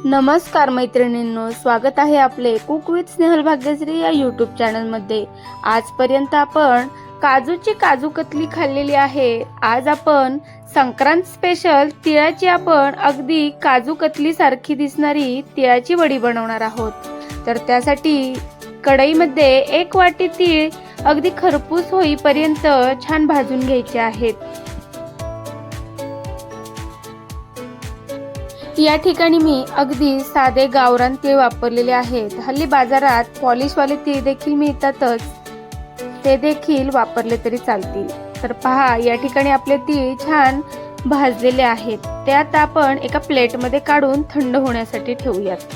नमस्कार मैत्रिणींनो, स्वागत आहे आपले कुक विथ स्नेहल भाग्यश्री या यूट्यूब चॅनलमध्ये। आजपर्यंत आपण काजूची काजू कतली खाल्लेली आहे। आज आपण संक्रांत स्पेशल तिळाची आपण अगदी काजू कतली सारखी दिसणारी तिळाची वडी बनवणार आहोत। तर त्यासाठी कढईमध्ये 1 वाटी तीळ अगदी खरपूस होईपर्यंत छान भाजून घ्यायचे आहेत। या ठिकाणी मी अगदी साधे गावरान तीळ वापरलेले आहेत। हल्ली बाजारात पॉलिशवाले तीळ देखील मिळतातच, ते देखील वापरले तरी चालतील। तर पहा, या ठिकाणी आपले तीळ छान भाजलेले आहेत। त्यात आपण एका प्लेटमध्ये काढून थंड होण्यासाठी ठेवूयात।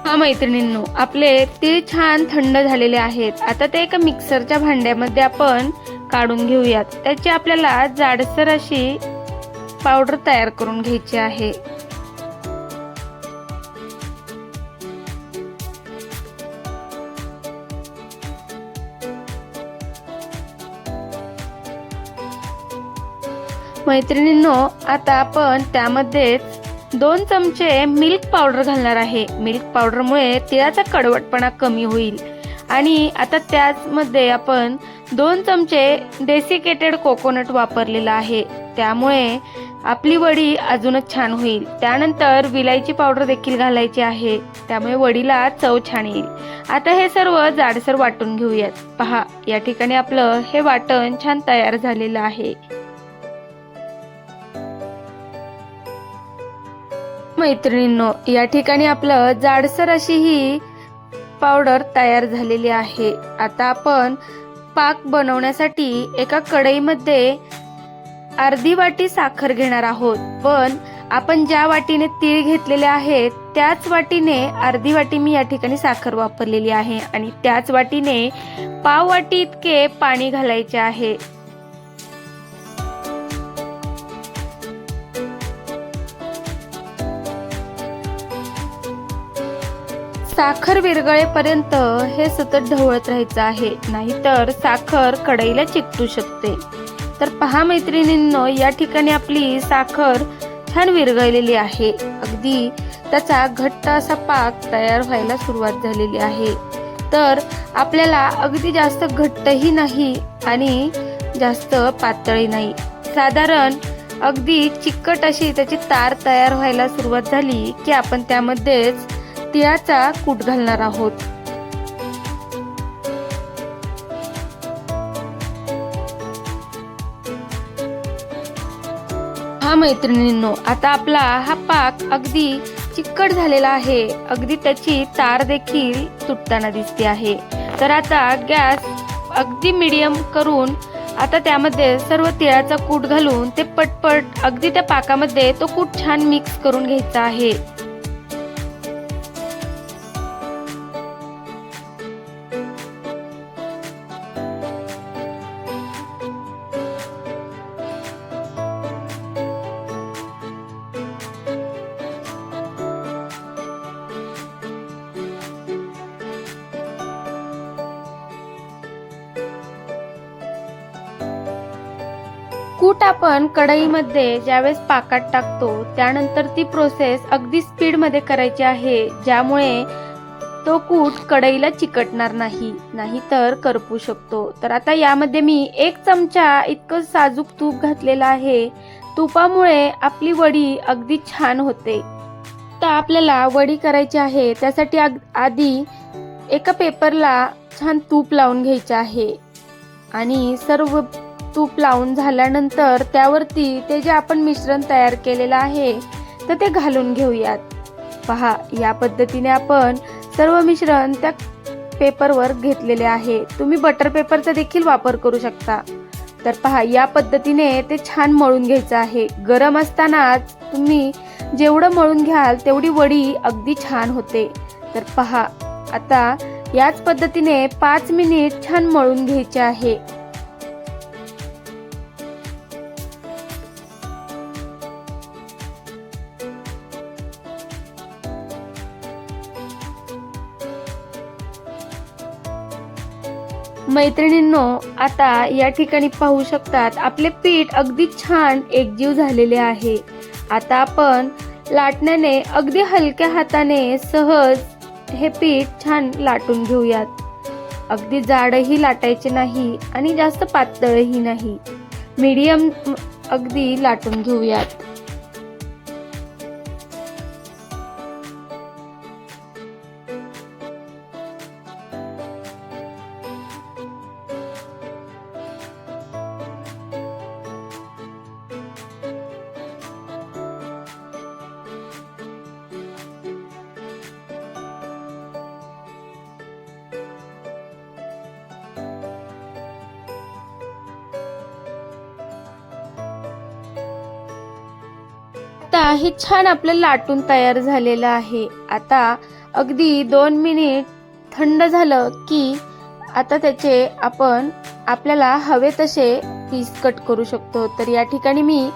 हा मैत्रिणींनो, आपले तीळ छान थंड झालेले आहेत। आता ते एका मिक्सरच्या भांड्यामध्ये आपण काढून घेऊयात। त्याची आपल्याला जाडसर अशी पावडर तयार करून घ्यायची आहे। मैत्रिणींनो, आता आपण त्यामध्येच 2 चमचे मिल्क पावडर घालणार आहे। मिल्क पावडरमुळे तिळाचा कडवटपणा कमी होईल। आणि आता त्यामध्ये आपण 2 चमचे डेसिकेटेड कोकोनट वापरलेला आहे, त्यामुळे आपली वडी अजूनच छान होईल। त्यानंतर विलायची पावडर देखील घालायची आहे, त्यामुळे वडीला चव छान येईल। आता हे सर्व जाडसर वाटून घेऊयात। पहा, या ठिकाणी आपलं हे वाटण छान तयार झालेलं आहे। मैत्रिणींनो, या ठिकाणी आपलं जाडसर अशी ही पावडर तयार झालेली आहे। आता आपण पाक बनवण्यासाठी एका कढईमध्ये अर्धी वाटी साखर घेणार आहोत। पण आपण ज्या वाटीने तीळ घेतलेले आहेत त्याच वाटीने अर्धी वाटी मी या ठिकाणी साखर वापरलेली आहे आणि त्याच वाटीने पाव वाटी इतके पाणी घालायचे आहे। साखर विरघळेपर्यंत हे सतत ढवळत राहायचं आहे, नाहीतर साखर कढईला चिकटू शकते। तर पहा मैत्रिणींनो, या ठिकाणी आपली साखर छान विरघळलेली आहे। अगदी त्याचा घट्ट असा पाक तयार व्हायला सुरुवात झालेली आहे। तर आपल्याला अगदी जास्त घट्टही नाही आणि जास्त पातळही नाही, साधारण अगदी चिकट अशी त्याची तार तयार व्हायला सुरुवात झाली की आपण त्यामध्येच तिळाचा कूट घालणार आहोत। हा मैत्रिणींनो, आता आपला हा पाक अगदी चिकट झालेला आहे। अगदी त्याची तार देखील तुटताना दिसते आहे। तर आता गॅस अगदी मीडियम करून आता त्यामध्ये सर्व तिळाचा कूट घालून ते पटपट अगदी त्या पाकामध्ये तो कूट छान मिक्स करून घ्यायचा आहे। कूट आपण कढईमध्ये ज्यावेळेस पाकात टाकतो त्यानंतर ती प्रोसेस अगदी स्पीड मध्ये करायची आहे, ज्यामुळे तो कूट कढईला चिकटणार नाही, नाहीतर करपू शकतो। तर आता यामध्ये मी 1 चमचा इतकं साजूक तूप घातलेलं आहे। तुपामुळे आपली वडी अगदी छान होते। तर आपल्याला वडी करायची आहे, त्यासाठी आधी एका पेपरला छान तूप लावून घ्यायचे आहे आणि सर्व तूप लावून झाल्यानंतर त्यावरती ते जे आपण मिश्रण तयार केलेलं आहे तर ते घालून घेऊयात। पहा, या पद्धतीने आपण सर्व मिश्रण त्या पेपरवर घेतलेले आहे। तुम्ही बटर पेपरचा देखील वापर करू शकता। तर पहा, या पद्धतीने ते छान मळून घ्यायचं आहे। गरम असतानाच तुम्ही जेवढं मळून घ्याल तेवढी वडी अगदी छान होते। तर पहा, आता याच पद्धतीने 5 मिनिट छान मळून घ्यायचे आहे। मैत्रिणींनो, आता या ठिकाणी पाहू शकतात आपले पीठ अगदी छान एकजीव झालेले आहे. आता आपण लाटण्याने अगदी हलक्या हाताने सहज हे पीठ छान लाटून घेऊयात. अगदी जाडही लाटायचे नाही आणि जास्त पातळही नाही, मीडियम अगदी लाटून घेऊयात. आता हे छान आपलं लाटून तयार झालेलं आहे. आता अगदी 2 मिनिट थंड झालं की आता त्याचे आपण आपल्याला हवे तसे पीस कट करू शकतो. तर या ठिकाणी मी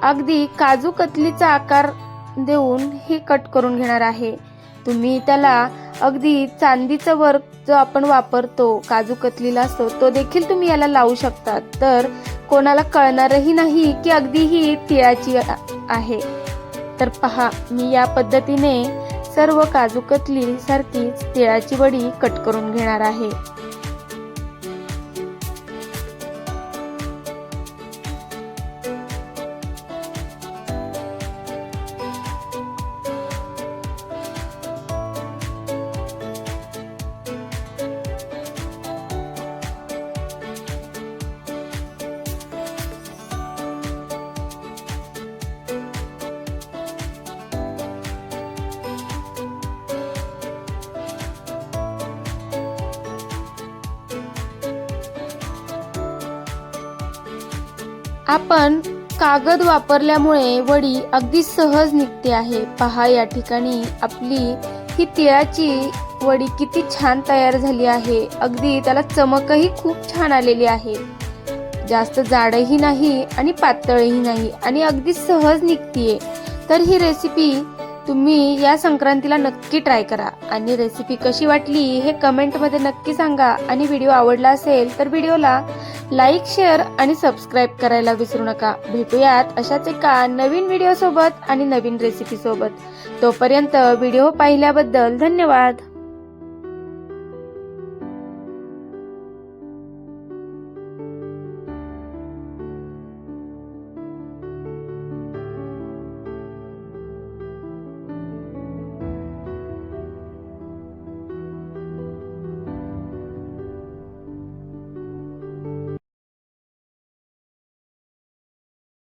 अगदी काजू कतलीचा आकार देऊन हे कट करून घेणार आहे. तुम्ही त्याला अगदी चांदीचा वर्क जो आपण वापरतो काजू कतलीला असतो तो देखील तुम्ही याला लावू शकता. तर कोणाला कळणारही नाही की अगदी ही तिळाची आहे. तर पहा, मी या पद्धतीने सर्व काजू कतली सारखीच तिळाची वडी कट करून घेणार आहे. आपण कागद वापरल्यामुळे वडी अगदी सहज निघते आहे. पहा, या ठिकाणी आपली ही तिळाची वडी किती छान तयार झाली आहे. अगदी त्याला चमकही खूप छान आलेली आहे. जास्त जाडही नाही आणि पातळही नाही आणि अगदी सहज निघतीये. तर ही रेसिपी तुम्ही या संक्रांतीला नक्की ट्राय करा आणि रेसिपी कशी वाटली हे कमेंटमध्ये नक्की सांगा. आणि व्हिडिओ आवडला असेल तर व्हिडिओला लाईक, शेअर आणि सबस्क्राईब करायला विसरू नका. भेटूयात अशाच एका नवीन व्हिडिओ सोबत आणि नवीन रेसिपी सोबत. तोपर्यंत व्हिडिओ पाहिल्याबद्दल धन्यवाद.